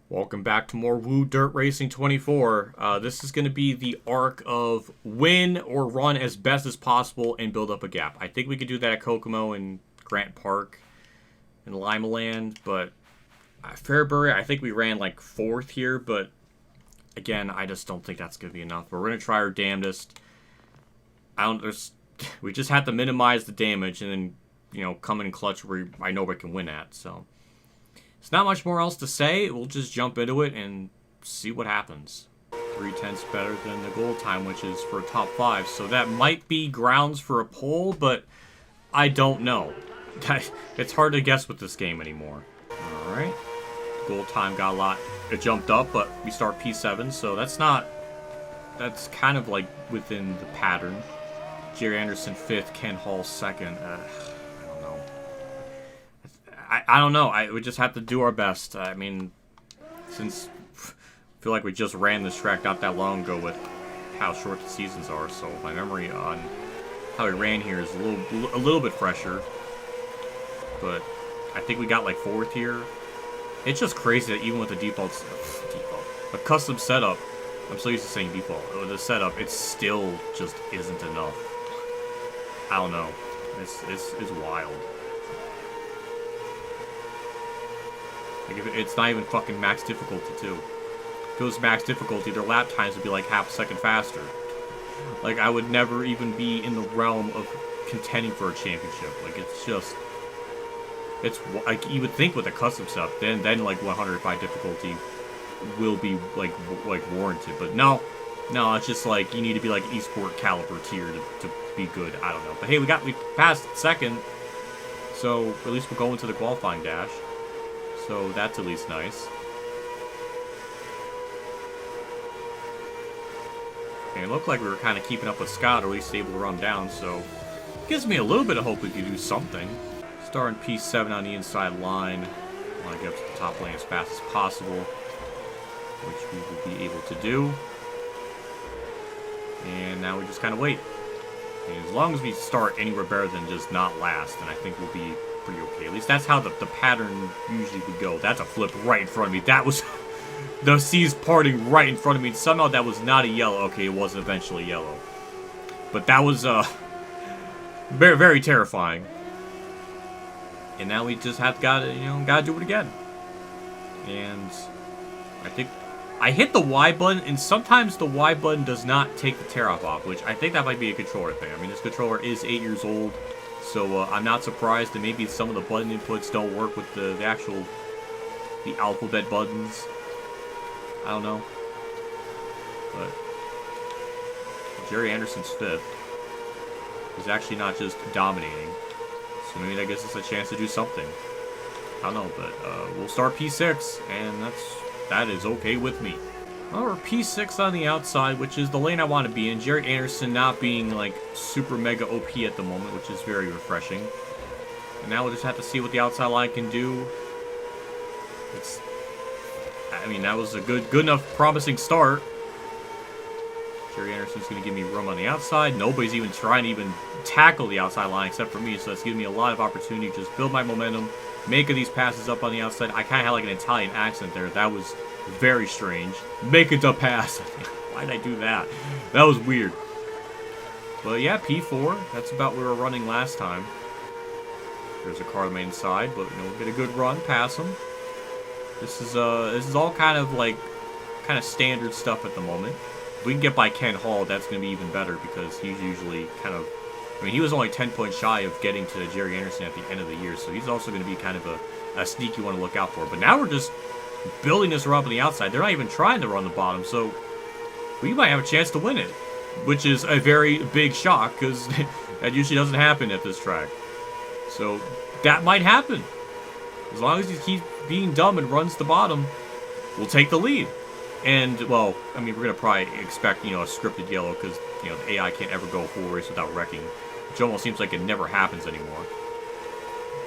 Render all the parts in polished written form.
Welcome back to more Woo Dirt Racing 24. This is going to be the arc of win or run as best as possible and build up a gap. I think we could do that at Kokomo and Grant Park and Limaland, but Fairbury, I think we ran like 4th here, but again, I just don't think that's going to be enough. But we're going to try our damnedest. We just have to minimize the damage and then, come in clutch where I know we can win at, so... There's not much more else to say. We'll just jump into it and see what happens. 3/10 better than the goal time, which is for a top 5. So that might be grounds for a poll, but I don't know. It's hard to guess with this game anymore. Alright. Goal time got a lot. It jumped up, but we start P7, so that's kind of like within the pattern. Jerry Anderson 5th, Ken Hall 2nd. I don't know. We just have to do our best. I mean, since I feel like we just ran this track not that long ago with how short the seasons are, so my memory on how we ran here is a little bit fresher. But I think we got like 4th here. It's just crazy that even with the a custom setup, I'm so used to saying default. With the setup, it still just isn't enough. I don't know. It's wild. Like, it's not even fucking max difficulty, too. If it was max difficulty, their lap times would be like half a second faster. Like, I would never even be in the realm of contending for a championship. Like, it's just... It's like, you would think with a custom stuff, then like 105 difficulty will be like warranted. But no, it's just like you need to be like esport caliber tier to be good. I don't know. But hey, we passed 2nd, so at least we'll go into the qualifying dash. So that's at least nice. And it looked like we were kind of keeping up with Scott, or at least able to run down, so gives me a little bit of hope we could do something. Starting P7 on the inside line. I want to get up to the top lane as fast as possible, which we will be able to do. And now we just kind of wait. And as long as we start anywhere better than just not last, then I think we'll be pretty okay. At least that's how the pattern usually would go. That's a flip right in front of me. That was the seas parting right in front of me. Somehow that was not a yellow. Okay, it was eventually yellow. But that was very, very terrifying. And now we just gotta do it again. And I think I hit the Y button, and sometimes the Y button does not take the tear off, which I think that might be a controller thing. I mean, this controller is 8 years old. So I'm not surprised that maybe some of the button inputs don't work with the alphabet buttons. I don't know. But Jerry Anderson's 5th is actually not just dominating. So maybe that gives us a chance to do something. I don't know, but we'll start P6, and that is okay with me. Well, we're P6 on the outside, which is the lane I want to be in. Jerry Anderson not being, like, super mega OP at the moment, which is very refreshing. And now we'll just have to see what the outside line can do. I mean, that was a good enough promising start. Jerry Anderson's going to give me room on the outside. Nobody's even trying to even tackle the outside line except for me, so that's giving me a lot of opportunity to just build my momentum, make these passes up on the outside. I kind of had like an Italian accent there. That was very strange. Make it a pass. Why did I do that? That was weird. But yeah, P4. That's about where we were running last time. There's a car on the main side, but we'll get a good run, pass him. This is all kind of standard stuff at the moment. If we can get by Ken Hall, that's going to be even better because he's usually kind of... I mean, he was only 10 points shy of getting to Jerry Anderson at the end of the year, so he's also going to be kind of a sneak you want to look out for. But now we're just building this run up on the outside. They're not even trying to run the bottom, so we might have a chance to win it, which is a very big shock because that usually doesn't happen at this track. So that might happen. As long as he keeps being dumb and runs the bottom, we'll take the lead. And, well, I mean, we're going to probably expect, a scripted yellow because, the AI can't ever go a full race without wrecking, which almost seems like it never happens anymore.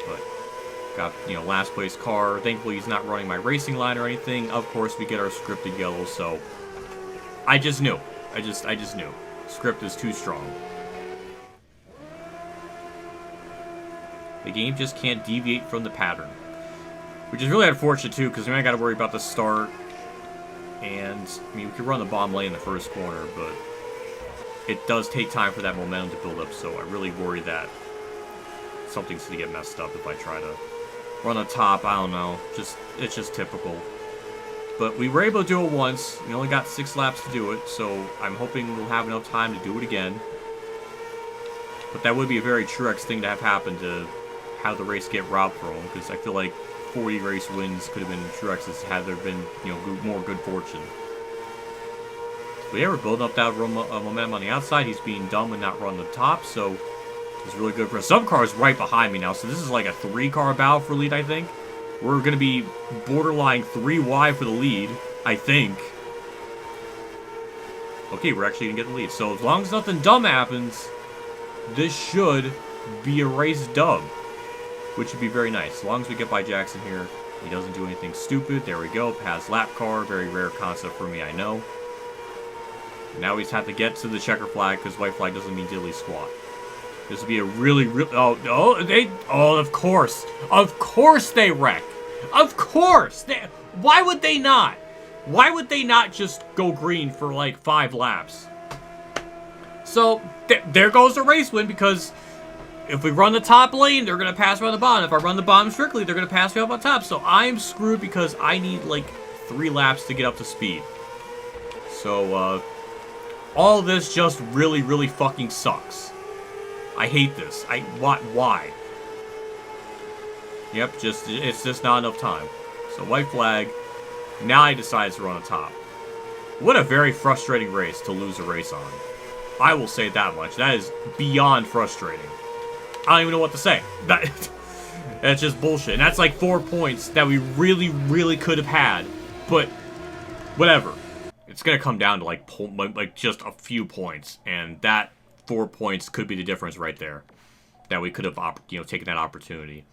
But, got, last place car. Thankfully, he's not running my racing line or anything. Of course, we get our scripted yellow, so I just knew. I just knew. Script is too strong. The game just can't deviate from the pattern. Which is really unfortunate, too, because I got to worry about the start. And, I mean, we could run the bomb lane in the first corner, but it does take time for that momentum to build up, so I really worry that something's going to get messed up if I try to run on top. I don't know. It's just typical. But we were able to do it once. We only got 6 laps to do it, so I'm hoping we'll have enough time to do it again. But that would be a very Truex thing to have happen, to have the race get robbed from him, because I feel like 40 race wins could have been Truex's had there been, you know, more good fortune. But yeah, we're building up that momentum on the outside. He's being dumb and not running the top, so it's really good for us. Some cars right behind me now, so this is like a 3-car battle for lead, I think. We're going to be borderline 3 wide for the lead, I think. Okay, we're actually going to get the lead. So as long as nothing dumb happens, this should be a race dub, which would be very nice. As long as we get by Jackson here, he doesn't do anything stupid. There we go. Pass lap car. Very rare concept for me, I know. Now we just have to get to the checker flag, because white flag doesn't mean diddly squat. This would be a really, of course. Of course they wreck. Of course. Why would they not? Why would they not just go green for like 5 laps? So, there goes the race win, because if we run the top lane, they're going to pass around the bottom. If I run the bottom strictly, they're going to pass me up on top. So, I'm screwed because I need like 3 laps to get up to speed. So, all this just really, really fucking sucks. I hate this. Why? Yep, it's just not enough time. So white flag. Now he decides to run on top. What a very frustrating race to lose a race on. I will say that much. That is beyond frustrating. I don't even know what to say. That's just bullshit. And that's like 4 points that we really, really could have had. But whatever. It's gonna come down to like just a few points, and that 4 points could be the difference right there. That we could have, taken that opportunity.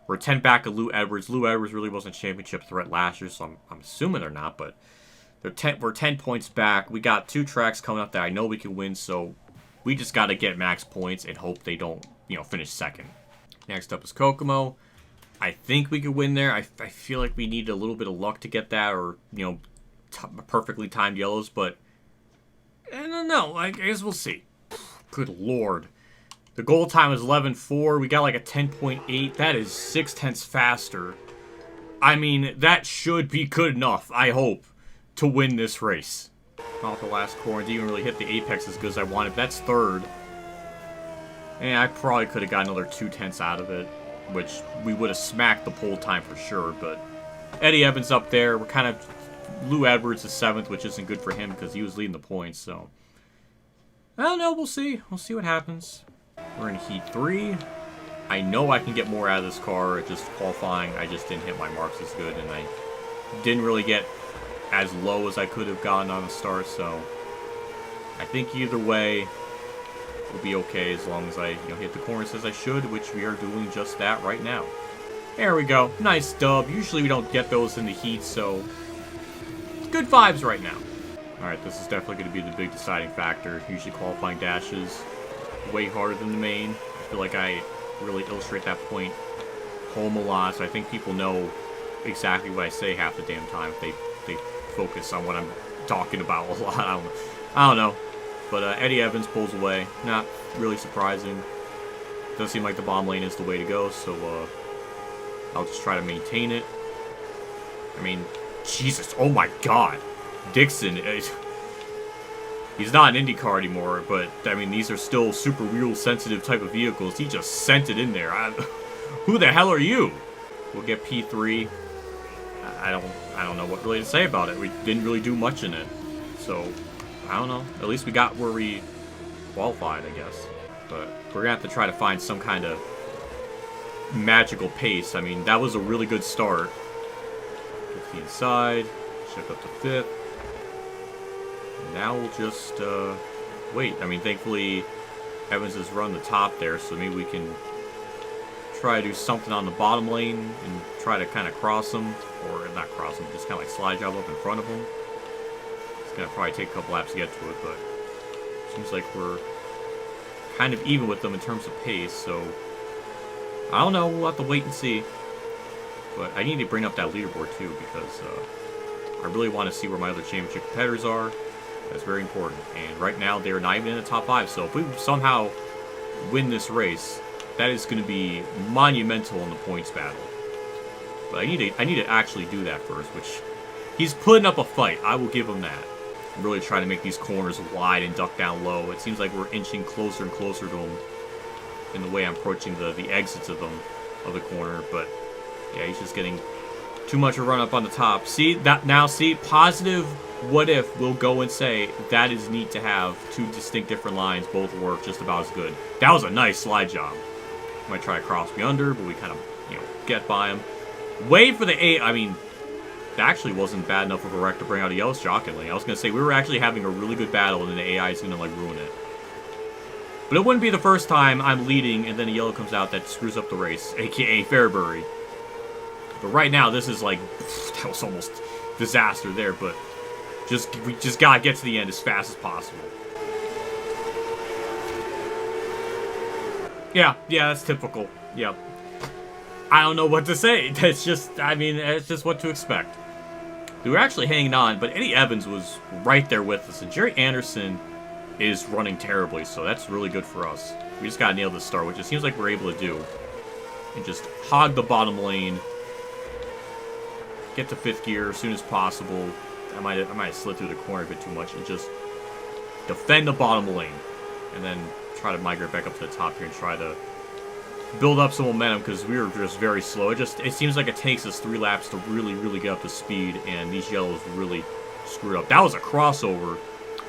We're 10 back of Lou Edwards. Lou Edwards really wasn't championship threat last year, so I'm assuming they're not, but we're 10 points back. We got 2 tracks coming up that I know we can win, so we just got to get max points and hope they don't, finish second. Next up is Kokomo. I think we could win there. I feel like we need a little bit of luck to get that, or, perfectly timed yellows, but I don't know. I guess we'll see. Good lord. The goal time is 11.4. We got like a 10.8. That is 0.6 faster. I mean, that should be good enough, I hope, to win this race. Off the last corner. Didn't even really hit the apex as good as I wanted. That's third. And I probably could have got another 0.2 out of it, which we would have smacked the pole time for sure, but Eddie Evans up there. We're kind of... Lou Edwards is 7th, which isn't good for him because he was leading the points, so... I don't know, we'll see. We'll see what happens. We're in Heat 3. I know I can get more out of this car. Just qualifying, I just didn't hit my marks as good, and I didn't really get as low as I could have gotten on the start, so... I think either way, we'll be okay as long as I hit the corners as I should, which we are doing just that right now. There we go. Nice dub. Usually we don't get those in the heat, so... Good vibes right now. Alright, this is definitely going to be the big deciding factor. Usually qualifying dashes way harder than the main. I feel like I really illustrate that point home a lot, so I think people know exactly what I say half the damn time if they focus on what I'm talking about a lot. I don't know. But Eddie Evans pulls away. Not really surprising. Does seem like the bomb lane is the way to go, so I'll just try to maintain it. I mean... Jesus, oh my god. Dixon, he's not an IndyCar anymore, but, I mean, these are still super wheel-sensitive type of vehicles. He just sent it in there. Who the hell are you? We'll get P3. I don't know what really to say about it. We didn't really do much in it. So, I don't know. At least we got where we qualified, I guess. But we're going to have to try to find some kind of magical pace. I mean, that was a really good start. 15 side, shift up to 5th. Now we'll just wait. I mean, thankfully, Evans has run the top there, so maybe we can try to do something on the bottom lane and try to kind of cross him, or not cross him, just kind of like slide job up in front of him. It's gonna probably take a couple laps to get to it, but seems like we're kind of even with them in terms of pace. So I don't know. We'll have to wait and see. But I need to bring up that leaderboard too, because I really want to see where my other championship competitors are. That's very important. And right now, they're not even in the top 5. So if we somehow win this race, that is going to be monumental in the points battle. But I need to actually do that first, which he's putting up a fight. I will give him that. I'm really trying to make these corners wide and duck down low. It seems like we're inching closer and closer to him in the way I'm approaching the exits of the corner. But yeah, he's just getting too much of a run up on the top. See that now? See, positive what if we'll go and say that is neat to have two distinct different lines, both work just about as good. That was a nice slide job. Might try to cross me under, but we kind of, get by him. Wait for the 8. I mean, that actually wasn't bad enough of a wreck to bring out a yellow shockingly. I was going to say, we were actually having a really good battle, and then the AI is going to, like, ruin it. But it wouldn't be the first time I'm leading, and then a yellow comes out that screws up the race, a.k.a. Fairbury. But right now, this is, like, that was almost disaster there, but we just got to get to the end as fast as possible. Yeah, that's typical. Yep. I don't know what to say. That's just, I mean, it's just what to expect. We were actually hanging on, but Eddie Evans was right there with us, and Jerry Anderson is running terribly, so that's really good for us. We just gotta nail this start, which it seems like we're able to do. And just hog the bottom lane. Get to 5th gear as soon as possible. I might have slid through the corner a bit too much, and just defend the bottom lane. And then try to migrate back up to the top here and try to build up some momentum, because we were just very slow. It seems like it takes us 3 laps to really get up to speed, and these yellows really screwed up. That was a crossover.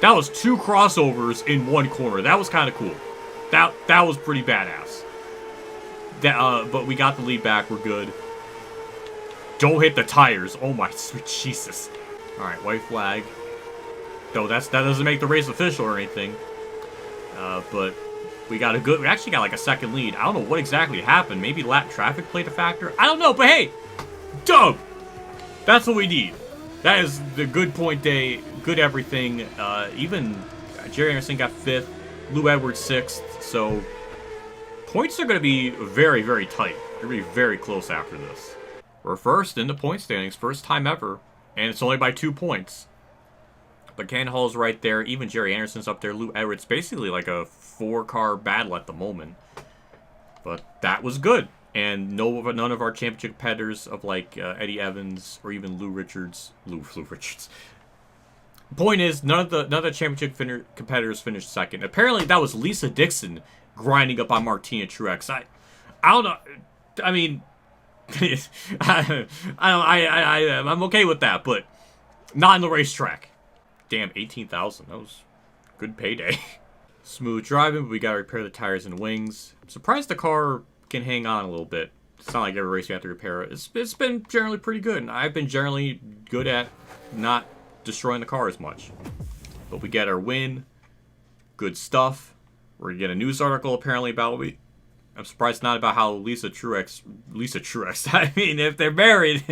That was 2 crossovers in 1 corner. That was kind of cool. That was pretty badass. But we got the lead back. We're good. Don't hit the tires. Oh my sweet Jesus. All right, white flag. Though that doesn't make the race official or anything. But we actually got like a 2nd lead. I don't know what exactly happened. Maybe lap traffic played a factor. I don't know, but hey, dub. That's what we need. That is the good point day, good everything. Even Jerry Anderson got 5th, Lou Edwards 6th. So points are going to be very, very tight. They're going to be very close after this. We're first in the point standings, first time ever, and it's only by 2 points. But Ken Hall's right there. Even Jerry Anderson's up there. Lou Edwards, basically like a 4-car battle at the moment. But that was good. And none of our championship competitors of like Eddie Evans or even Lou Richards. Point is, none of the championship competitors finished 2nd. Apparently, that was Lisa Dixon grinding up on Martina Truex. I don't know. I mean, I'm okay with that, but not in the racetrack. Damn, 18,000. That was good payday. Smooth driving, but we gotta repair the tires and wings. I'm surprised the car can hang on a little bit. It's not like every race we have to repair it. It's been generally pretty good, and I've been generally good at not destroying the car as much. But we get our win. Good stuff. We're gonna get a news article apparently about I'm surprised not about how Lisa Truex. I mean, if they're married,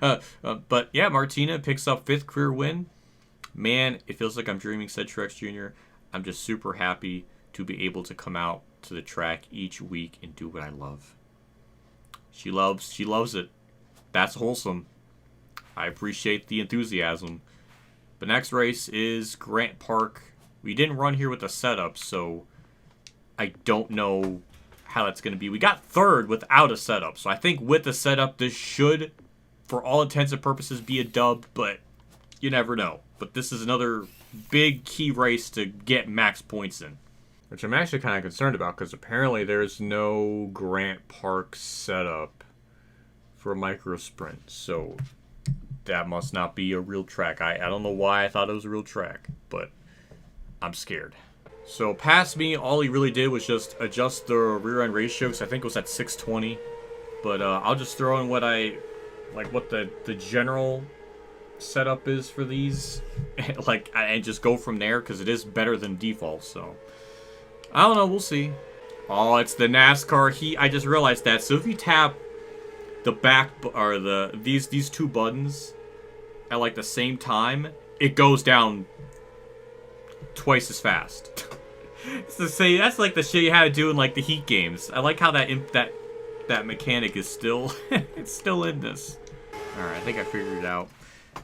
but yeah, Martina picks up 5th career win. Man, it feels like I'm dreaming, said Truex Jr. I'm just super happy to be able to come out to the track each week and do what I love. She loves it. That's wholesome. I appreciate the enthusiasm. The next race is Grant Park. We didn't run here with a setup, so I don't know how that's going to be. We got 3rd without a setup, so I think with a setup, this should, for all intents and purposes, be a dub, but you never know. But this is another big key race to get max points in. Which I'm actually kind of concerned about, because apparently there's no Grant Park setup for a micro sprint. So that must not be a real track. I don't know why I thought it was a real track, but I'm scared. So past me, all he really did was just adjust the rear end ratio, because I think it was at 620. But I'll just throw in what the general setup is for these, and just go from there, because it is better than default. So I don't know, we'll see. Oh, it's the NASCAR heat. I just realized that. So if you tap the back or these 2 buttons at like the same time, it goes down twice as fast. It's the same. That's like the shit you had to do in like the Heat games. I like how that that mechanic is still it's still in this. Alright, I think I figured it out.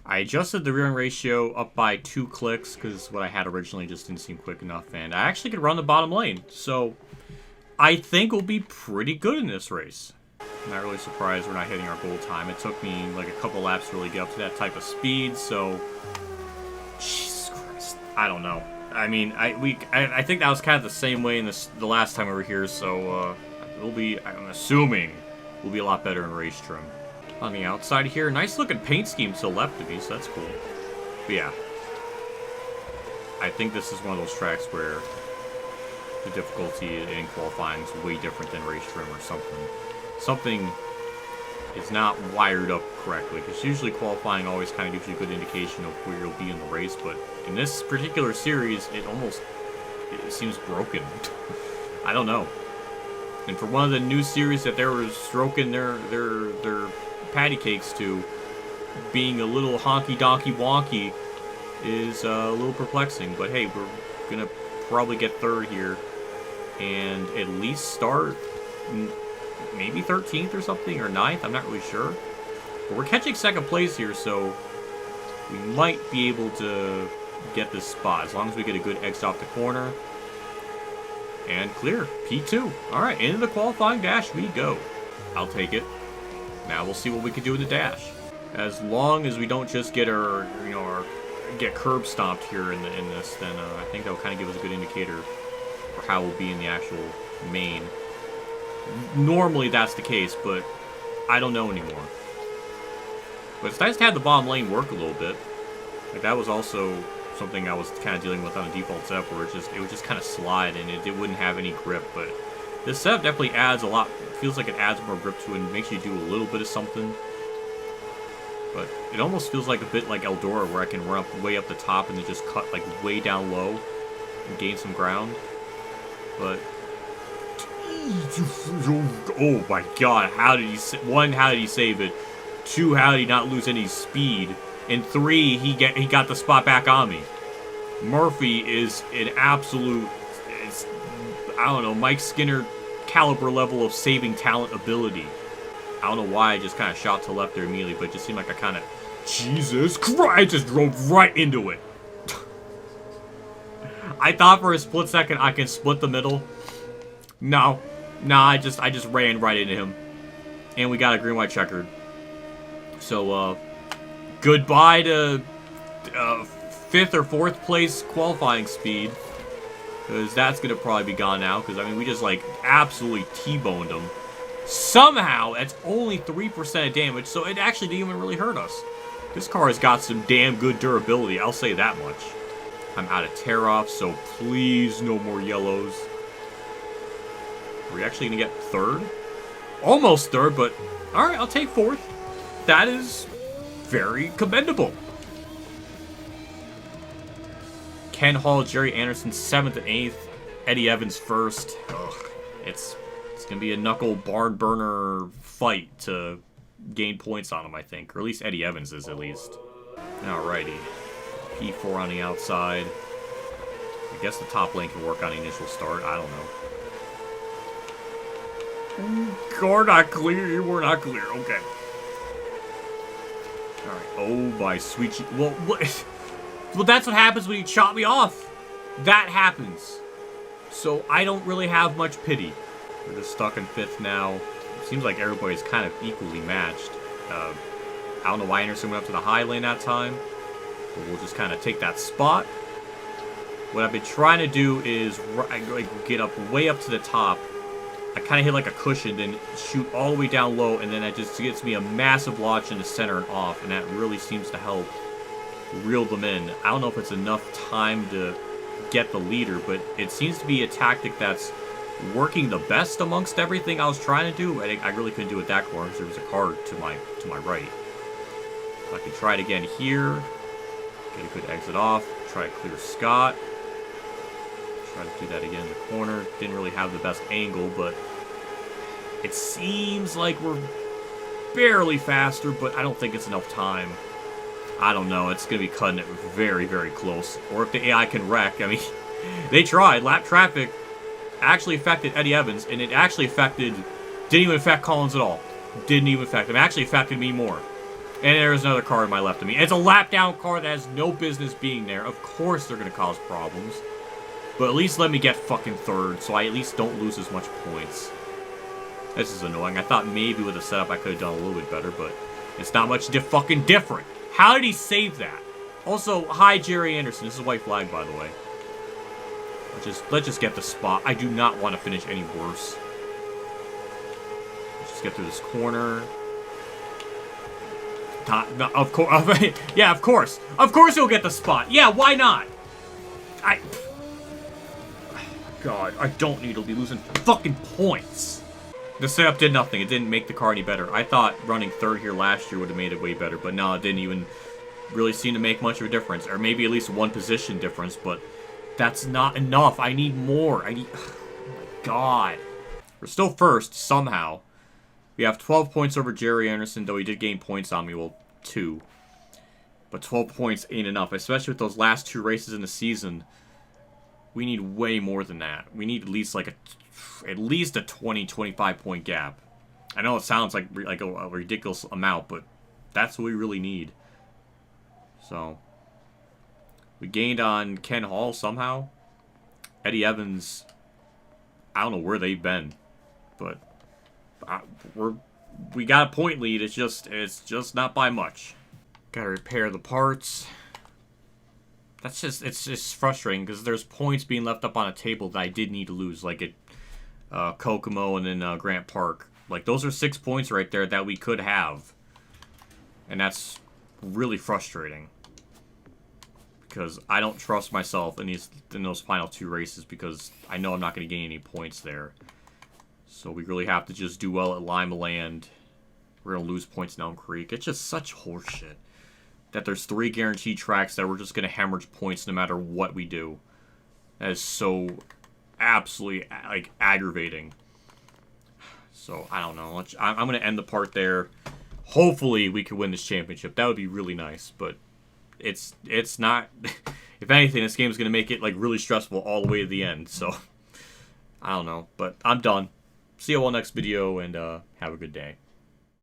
I adjusted the rear end ratio up by 2 clicks because what I had originally just didn't seem quick enough, and I actually could run the bottom lane. So I think we'll be pretty good in this race. I'm not really surprised we're not hitting our goal time. It took me like a couple laps to really get up to that type of speed, so Jesus Christ, I don't know. I mean, I think that was kind of the same way in the last time we were here, so I'm assuming we'll be a lot better in race trim. On the outside here, nice looking paint scheme to the left of me, so that's cool. But yeah, I think this is one of those tracks where the difficulty in qualifying is way different than race trim or something. Something is not wired up correctly, because usually qualifying always kind of gives you a good indication of where you'll be in the race, but in this particular series, it seems broken. I don't know. And for one of the new series that they were stroking their patty cakes to, being a little honky-donkey wonky is a little perplexing. But hey, we're gonna probably get third here, and at least start maybe 13th or something, or 9th, I'm not really sure. But we're catching second place here, so we might be able to get this spot, as long as we get a good exit off the corner. And clear, P2. Alright, into the qualifying dash we go. I'll take it. Now we'll see what we can do in the dash. As long as we don't just get get curb stomped here in this, then I think that'll kind of give us a good indicator for how we'll be in the actual main. Normally that's the case, but I don't know anymore. But it's nice to have the bottom lane work a little bit. Like, that was also something I was kind of dealing with on the default setup, where it would just kind of slide and it wouldn't have any grip. But this setup definitely adds a lot. Feels like it adds more grip to it and makes you do a little bit of something. But it almost feels like a bit like Eldora, where I can run way up the top and then just cut like way down low and gain some ground. But oh my God, how did he? One, how did he save it? Two, how did he not lose any speed? And three, he got the spot back on me. Murphy is an absolute, I don't know, Mike Skinner caliber level of saving talent ability. I don't know why I just kind of shot to left there immediately, but it just seemed like I kind of, Jesus Christ, I just drove right into it. I thought for a split second I can split the middle. No, I just ran right into him, and we got a green white checkered. So goodbye to 5th or 4th place qualifying speed, because that's gonna probably be gone now. Because I mean, we just like absolutely T-boned him. Somehow, that's only 3% of damage, so it actually didn't even really hurt us. This car has got some damn good durability, I'll say that much. I'm out of tear-off, so please no more yellows. Are we actually going to get third? Almost third, but alright, I'll take 4th. That is very commendable. Ken Hall, Jerry Anderson, 7th and 8th. Eddie Evans 1st. Ugh, it's going to be a knuckle barn burner fight to gain points on him, I think. Or at least Eddie Evans is, at least. Alrighty. P4 on the outside. I guess the top lane can work on the initial start. I don't know. Car not clear. We're not clear. Okay. Alright. Oh, my sweet... Well, that's what happens when you chop me off. That happens. So I don't really have much pity. We're just stuck in 5th now. It seems like everybody's kind of equally matched. I don't know why Anderson went up to the high lane that time. But we'll just kind of take that spot. What I've been trying to do is get up way up to the top. I kind of hit like a cushion, then shoot all the way down low, and then it just gets me a massive launch in the center and off, and that really seems to help reel them in. I don't know if it's enough time to get the leader, but it seems to be a tactic that's working the best amongst everything I was trying to do. I really couldn't do it that corner because there was a car to my right. I can try it again here. Get a good exit off. Try to clear Scott. Try to do that again in the corner. Didn't really have the best angle, but it seems like we're barely faster, but I don't think it's enough time. I don't know. It's going to be cutting it very, very close. Or if the AI can wreck. I mean, they tried. Lap traffic actually affected Eddie Evans, and it actually affected Didn't even affect Collins at all. Didn't even affect him. Actually affected me more. And there's another car in my left of me. It's a lap down car that has no business being there. Of course they're going to cause problems. But at least let me get fucking third, so I at least don't lose as much points. This is annoying. I thought maybe with a setup I could have done a little bit better, but it's not much fucking different. How did he save that? Also, hi Jerry Anderson. This is a white flag, by the way. Let's just get the spot. I do not want to finish any worse. Let's just get through this corner. No, of course. Yeah, of course. Of course he'll get the spot. Yeah, why not? God, I don't need to be losing fucking points. The setup did nothing. It didn't make the car any better. I thought running third here last year would have made it way better, but no, it didn't even really seem to make much of a difference. Or maybe at least one position difference, but that's not enough. I need more. Oh my God. We're still first, somehow. We have 12 points over Jerry Anderson, though he did gain points on me. Well, 2. But 12 points ain't enough, especially with those last 2 races in the season. We need way more than that. We need at least like at least a 20-25 point gap. I know it sounds like a ridiculous amount, but that's what we really need. So we gained on Ken Hall somehow. Eddie Evans, I don't know where they've been, but we got a point lead. It's just not by much. Gotta repair the parts. It's just frustrating because there's points being left up on a table that I did need to lose, like at Kokomo and then Grant Park. Like, those are 6 points right there that we could have. And that's really frustrating. Because I don't trust myself in those final 2 races because I know I'm not going to gain any points there. So we really have to just do well at Lima Land. We're going to lose points in Elm Creek. It's just such horseshit that there's 3 guaranteed tracks that we're just going to hemorrhage points no matter what we do. That is so absolutely, like, aggravating. So, I don't know. I'm going to end the part there. Hopefully, we can win this championship. That would be really nice, but it's not... If anything, this game is going to make it, like, really stressful all the way to the end, so... I don't know, but I'm done. See you all next video, and have a good day.